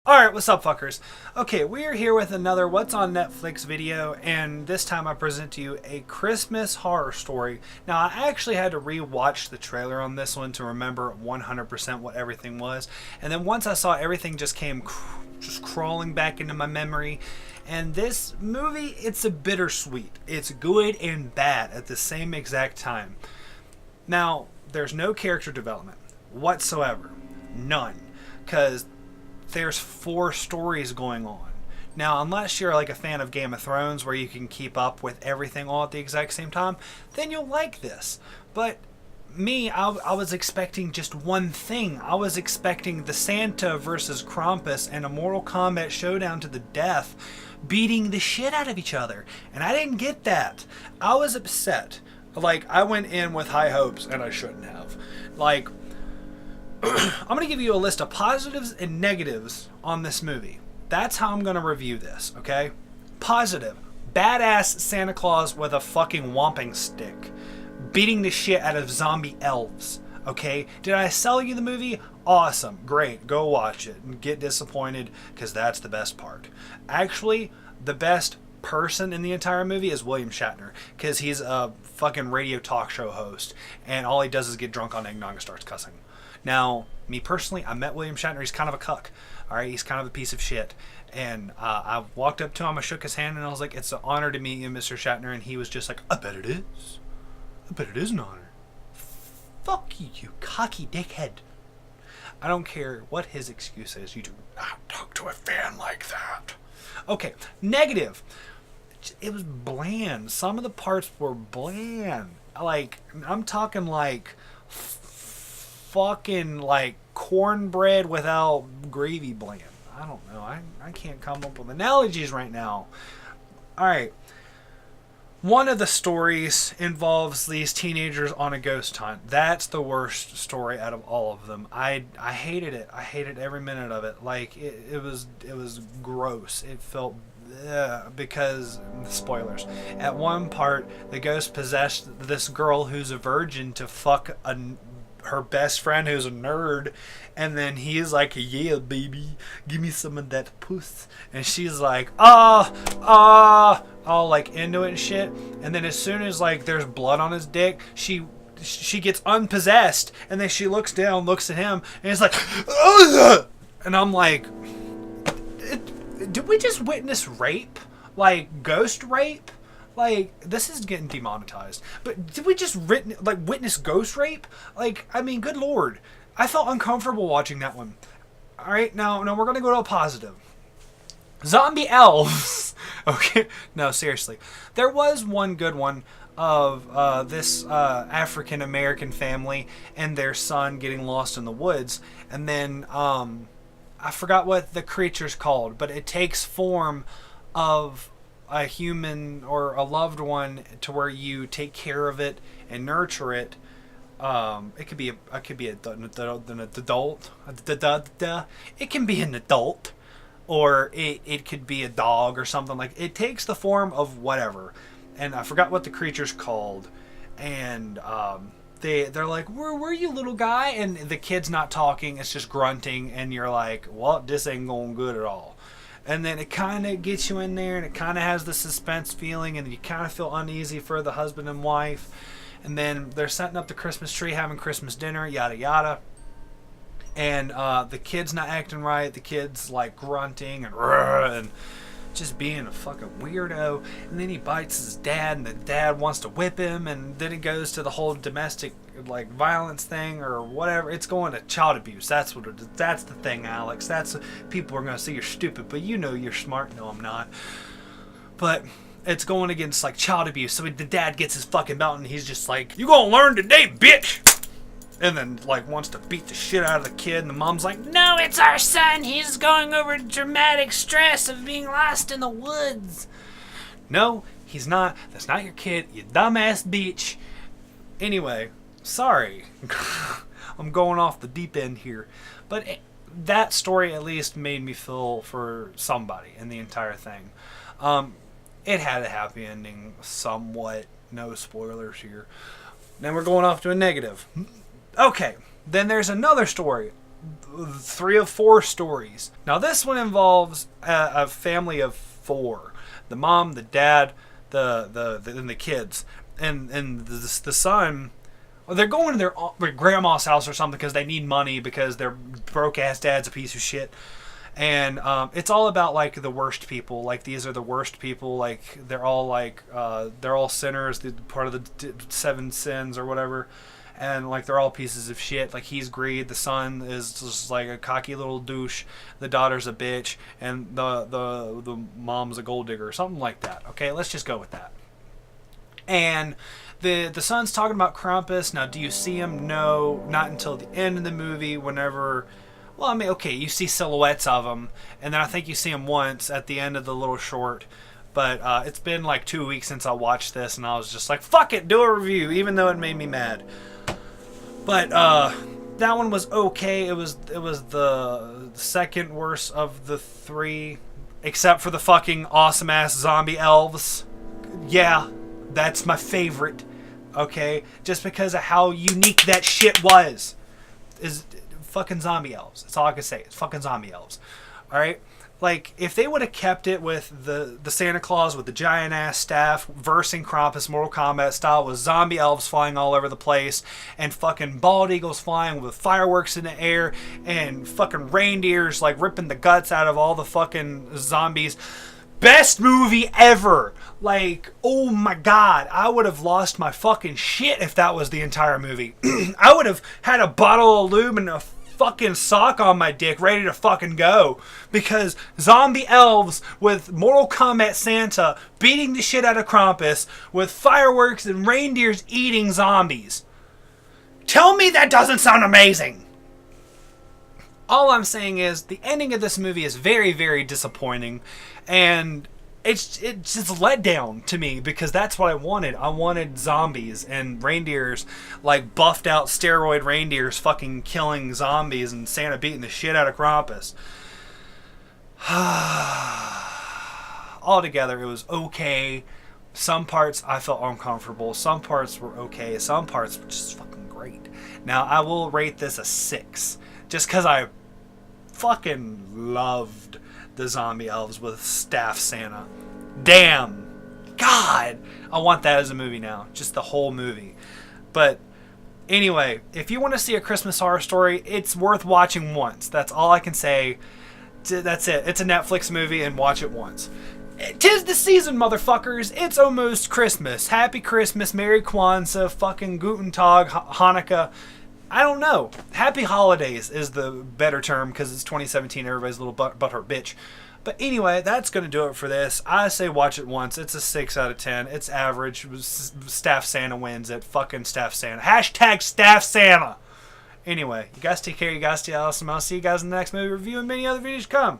Alright, what's up, fuckers? Okay, we are here with another What's on Netflix video, and this time I present to you a Christmas horror story. Now, I actually had to re-watch the trailer on this one to remember 100% what everything was, and then once I saw everything just came just crawling back into my memory. And this movie, it's a bittersweet. It's good and bad at the same exact time. Now, there's no character development whatsoever. None. Because there's 4 stories going on. Now, unless you're like a fan of Game of Thrones where you can keep up with everything all at the exact same time, then you'll like this. But me, I was expecting just one thing. I was expecting the Santa versus Krampus and a Mortal Kombat showdown to the death, beating the shit out of each other. And I didn't get that. I was upset. Like, I went in with high hopes, and I shouldn't have. Like, I'm going to give you a list of positives and negatives on this movie. That's how I'm going to review this, okay? Positive. Badass Santa Claus with a fucking whomping stick. Beating the shit out of zombie elves, okay? Did I sell you the movie? Awesome. Great. Go watch it and get disappointed, because that's the best part. Actually, the best person in the entire movie is William Shatner, because he's a fucking radio talk show host, and all he does is get drunk on eggnog and starts cussing. Now, me personally, I met William Shatner. He's kind of a cuck. All right, he's kind of a piece of shit. And I walked up to him, I shook his hand, and I was like, "It's an honor to meet you, Mr. Shatner." And he was just like, "I bet it is. I bet it is an honor." Fuck you, you cocky dickhead. I don't care what his excuse is. You do not talk to a fan like that. Okay, negative. It was bland. Some of the parts were bland. Like, I'm talking like fucking like cornbread without gravy bland. I don't know. I can't come up with analogies right now. Alright. One of the stories involves these teenagers on a ghost hunt. That's the worst story out of all of them. I hated it. I hated every minute of it. Like, it was gross. It felt because spoilers. At one part, the ghost possessed this girl who's a virgin to fuck her best friend who's a nerd, and then he's like, "Yeah, baby, give me some of that puss," and she's like, all like into it and shit. And then as soon as like there's blood on his dick, she gets unpossessed, and then she looks down, looks at him, and it's like, "Ugh!" And I'm like, did we just witness rape? Like ghost rape? Like, this is getting demonetized. But did we just witness ghost rape? Like, I mean, good lord. I felt uncomfortable watching that one. Alright, now we're going to go to a positive. Zombie elves. Okay, no, seriously. There was one good one of this African-American family and their son getting lost in the woods. And then, I forgot what the creature's called, but it takes form of a human or a loved one to where you take care of it and nurture it. It could be an adult. It can be an adult, or it could be a dog or something. Like, it takes the form of whatever, and I forgot what the creature's called. And they're like, where you, little guy? And the kid's not talking; it's just grunting, and you're like, well, this ain't going good at all. And then it kind of gets you in there, and it kind of has the suspense feeling, and you kind of feel uneasy for the husband and wife. And then they're setting up the Christmas tree, having Christmas dinner, yada yada. And the kid's not acting right. The kid's like grunting and just being a fucking weirdo. And then he bites his dad, and the dad wants to whip him. And then it goes to the whole domestic like violence thing or whatever. It's going to child abuse. That's what it is. That's the thing, Alex. That's, people are going to say you're stupid, but you know you're smart. No, I'm not. But it's going against like child abuse. So the dad gets his fucking belt, and he's just like, "You gonna learn today, bitch!" And then like wants to beat the shit out of the kid, and the mom's like, "No, it's our son. He's going over dramatic stress of being lost in the woods." No, he's not. That's not your kid, you dumbass bitch. Anyway, sorry. I'm going off the deep end here. But that story at least made me feel for somebody in the entire thing. It had a happy ending, somewhat. No spoilers here. Then we're going off to a negative. Okay, then there's another story 3 of 4 stories. Now this one involves a family of 4: the mom, the dad, and the kids, and the son. Well, they're going to their grandma's house or something because they need money because their broke ass dad's a piece of shit. And it's all about like the worst people. Like these are the worst people. Like they're all sinners, part of the 7 sins or whatever. And like they're all pieces of shit. Like he's greed. The son is just like a cocky little douche. The daughter's a bitch, and the mom's a gold digger or something like that. Okay, let's just go with that. And the son's talking about Krampus. Now, do you see him? No, not until the end of the movie. Whenever, well, I mean, okay, you see silhouettes of him, and then I think you see him once at the end of the little short. But it's been like 2 weeks since I watched this, and I was just like, fuck it, do a review, even though it made me mad. But that one was okay. It was the second worst of the 3, except for the fucking awesome ass zombie elves. Yeah, that's my favorite. Okay, just because of how unique that shit was. Is fucking zombie elves. That's all I can say. It's fucking zombie elves. All right. Like, if they would have kept it with the Santa Claus with the giant ass staff versing Krampus Mortal Kombat style with zombie elves flying all over the place and fucking bald eagles flying with fireworks in the air and fucking reindeers like ripping the guts out of all the fucking zombies. Best movie ever. Like, oh my god, I would have lost my fucking shit if that was the entire movie. I would have had a bottle of lube and a fucking sock on my dick ready to fucking go, because zombie elves with Mortal Kombat Santa beating the shit out of Krampus with fireworks and reindeers eating zombies. Tell me that doesn't sound amazing. All I'm saying is the ending of this movie is very, very disappointing, and it's just a letdown to me, because that's what I wanted. I wanted zombies and reindeers, like buffed out steroid reindeers fucking killing zombies and Santa beating the shit out of Krampus. Altogether, it was okay. Some parts I felt uncomfortable. Some parts were okay. Some parts were just fucking great. Now, I will rate this a 6, just because I fucking loved the zombie elves with staff Santa. Damn. God. I want that as a movie now. Just the whole movie. But anyway, if you want to see a Christmas Horror Story, it's worth watching once. That's all I can say. That's it. It's a Netflix movie, and watch it once. 'Tis the season, motherfuckers. It's almost Christmas. Happy Christmas. Merry Kwanzaa. Fucking Guten Tag. Hanukkah. I don't know. Happy Holidays is the better term, because it's 2017. Everybody's a little butthurt bitch. But anyway, that's going to do it for this. I say watch it once. It's a 6 out of 10. It's average. Staff Santa wins it. Fucking Staff Santa. Hashtag Staff Santa. Anyway, you guys take care. You guys stay awesome. I'll see you guys in the next movie review and many other videos to come.